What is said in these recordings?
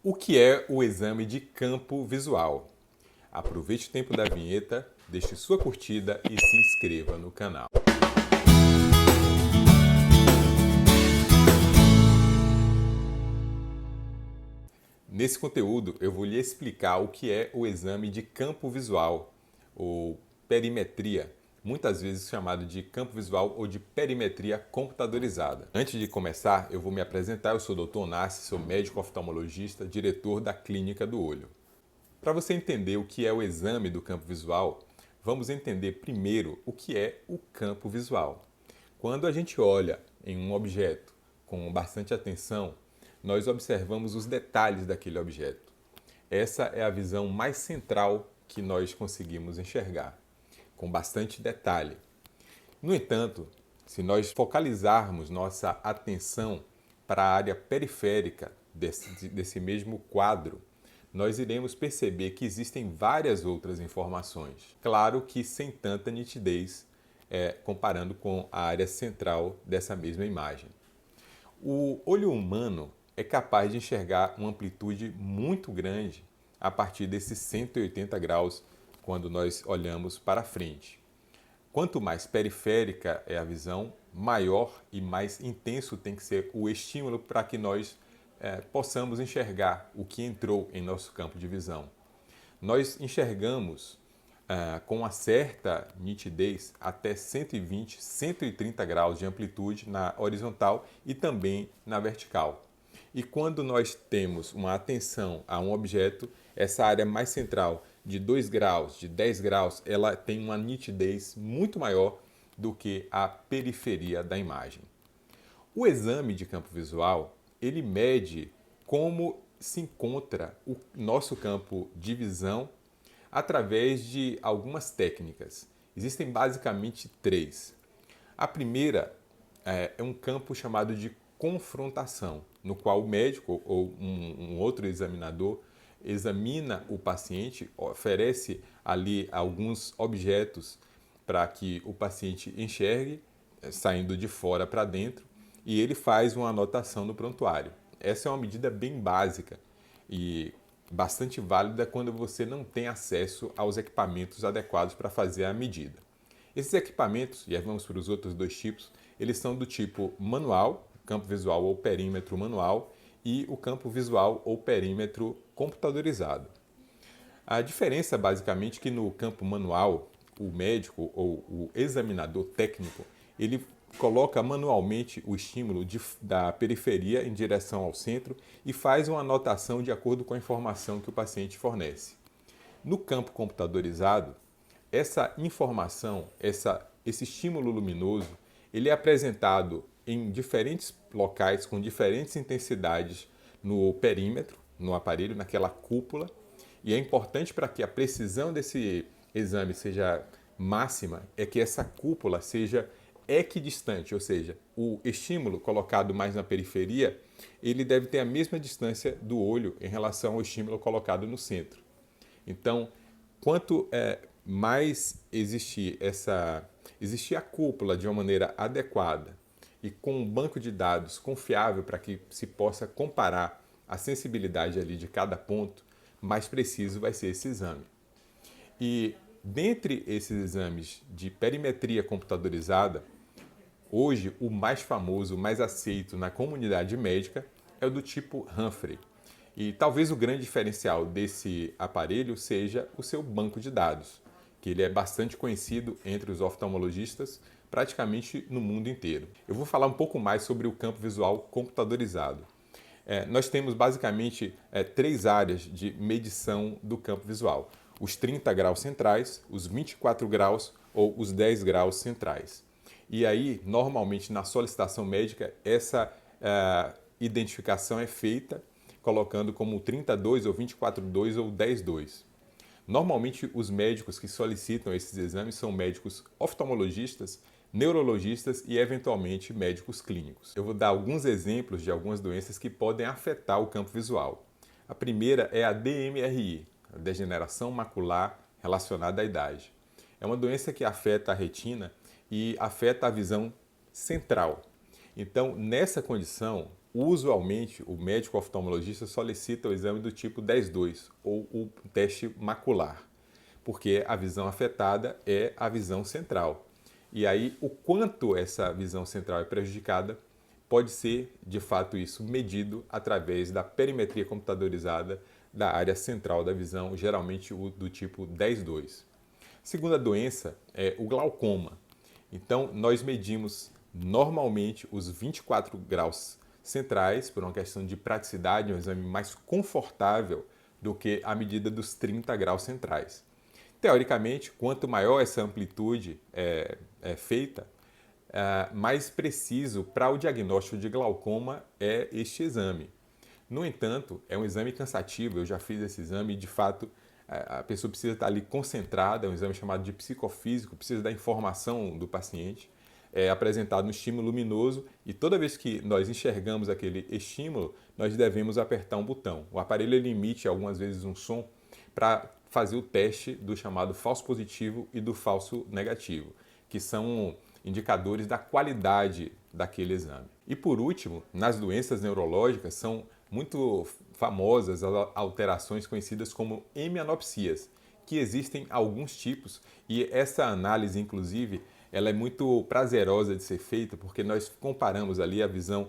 O que é o exame de campo visual? Aproveite o tempo da vinheta, deixe sua curtida e se inscreva no canal. Nesse conteúdo eu vou lhe explicar o que é o exame de campo visual, ou perimetria, muitas vezes chamado de campo visual ou de perimetria computadorizada. Antes de começar, eu vou me apresentar. Eu sou o Dr. Onassi, sou médico oftalmologista, diretor da Clínica do Olho. Para você entender o que é o exame do campo visual, vamos entender primeiro o que é o campo visual. Quando a gente olha em um objeto com bastante atenção, nós observamos os detalhes daquele objeto. Essa é a visão mais central que nós conseguimos enxergar, com bastante detalhe. No entanto, se nós focalizarmos nossa atenção para a área periférica desse mesmo quadro, nós iremos perceber que existem várias outras informações. Claro que sem tanta nitidez, comparando com a área central dessa mesma imagem. O olho humano é capaz de enxergar uma amplitude muito grande a partir desses 180 graus quando nós olhamos para frente. Quanto mais periférica é a visão, maior e mais intenso tem que ser o estímulo para que nós possamos enxergar o que entrou em nosso campo de visão. Nós enxergamos com uma certa nitidez até 120, 130 graus de amplitude na horizontal e também na vertical. E quando nós temos uma atenção a um objeto, essa área mais central de 2 graus, de 10 graus, ela tem uma nitidez muito maior do que a periferia da imagem. O exame de campo visual, ele mede como se encontra o nosso campo de visão através de algumas técnicas. Existem basicamente 3. A primeira é um campo chamado de confrontação, no qual o médico ou um outro examinador examina o paciente, oferece ali alguns objetos para que o paciente enxergue, saindo de fora para dentro, e ele faz uma anotação no prontuário. Essa é uma medida bem básica e bastante válida quando você não tem acesso aos equipamentos adequados para fazer a medida. Esses equipamentos, e aí vamos para os outros 2 tipos, eles são do tipo manual, campo visual ou perímetro manual, e o campo visual ou perímetro computadorizado. A diferença basicamente é que no campo manual, o médico ou o examinador técnico, ele coloca manualmente o estímulo da periferia em direção ao centro e faz uma anotação de acordo com a informação que o paciente fornece. No campo computadorizado, essa informação, esse estímulo luminoso, ele é apresentado em diferentes locais, com diferentes intensidades no perímetro, no aparelho, naquela cúpula, e é importante para que a precisão desse exame seja máxima, é que essa cúpula seja equidistante, ou seja, o estímulo colocado mais na periferia, ele deve ter a mesma distância do olho em relação ao estímulo colocado no centro. Então, quanto mais existir a cúpula de uma maneira adequada e com um banco de dados confiável para que se possa comparar a sensibilidade ali de cada ponto, mais preciso vai ser esse exame. E dentre esses exames de perimetria computadorizada, hoje o mais famoso, o mais aceito na comunidade médica é o do tipo Humphrey. E talvez o grande diferencial desse aparelho seja o seu banco de dados, que ele é bastante conhecido entre os oftalmologistas praticamente no mundo inteiro. Eu vou falar um pouco mais sobre o campo visual computadorizado. Nós temos basicamente 3 áreas de medição do campo visual: os 30 graus centrais, os 24 graus ou os 10 graus centrais. E aí, normalmente, na solicitação médica, essa identificação é feita colocando como 32 ou 24/2 ou 10/2. Normalmente, os médicos que solicitam esses exames são médicos oftalmologistas, neurologistas e, eventualmente, médicos clínicos. Eu vou dar alguns exemplos de algumas doenças que podem afetar o campo visual. A primeira é a DMRI, a degeneração macular relacionada à idade. É uma doença que afeta a retina e afeta a visão central. Então, nessa condição, Usualmente, o médico oftalmologista solicita o exame do tipo 10-2 ou o teste macular, porque a visão afetada é a visão central. E aí, o quanto essa visão central é prejudicada pode ser, de fato, isso medido através da perimetria computadorizada da área central da visão, geralmente o do tipo 10-2. Segunda doença é o glaucoma. Então, nós medimos normalmente os 24 graus centrais, por uma questão de praticidade, um exame mais confortável do que a medida dos 30 graus centrais. Teoricamente, quanto maior essa amplitude é feita, mais preciso para o diagnóstico de glaucoma é este exame. No entanto, é um exame cansativo, eu já fiz esse exame e, de fato, a pessoa precisa estar ali concentrada, é um exame chamado de psicofísico, precisa da informação do paciente, é apresentado um estímulo luminoso e toda vez que nós enxergamos aquele estímulo, nós devemos apertar um botão. O aparelho ele emite algumas vezes um som para fazer o teste do chamado falso positivo e do falso negativo, que são indicadores da qualidade daquele exame. E por último, nas doenças neurológicas são muito famosas as alterações conhecidas como hemianopsias, que existem alguns tipos e essa análise, inclusive, ela é muito prazerosa de ser feita porque nós comparamos ali a visão,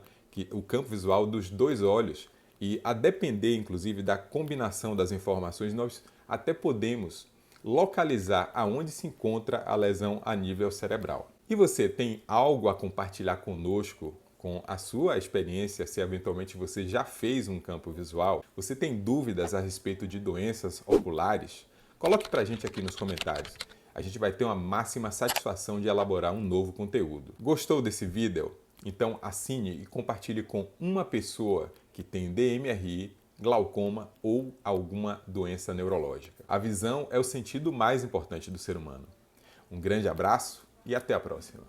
o campo visual dos dois olhos e a depender, inclusive, da combinação das informações, nós até podemos localizar aonde se encontra a lesão a nível cerebral. E você tem algo a compartilhar conosco com a sua experiência, se eventualmente você já fez um campo visual? Você tem dúvidas a respeito de doenças oculares? Coloque para a gente aqui nos comentários. A gente vai ter uma máxima satisfação de elaborar um novo conteúdo. Gostou desse vídeo? Então assine e compartilhe com uma pessoa que tem DMRI, glaucoma ou alguma doença neurológica. A visão é o sentido mais importante do ser humano. Um grande abraço e até a próxima.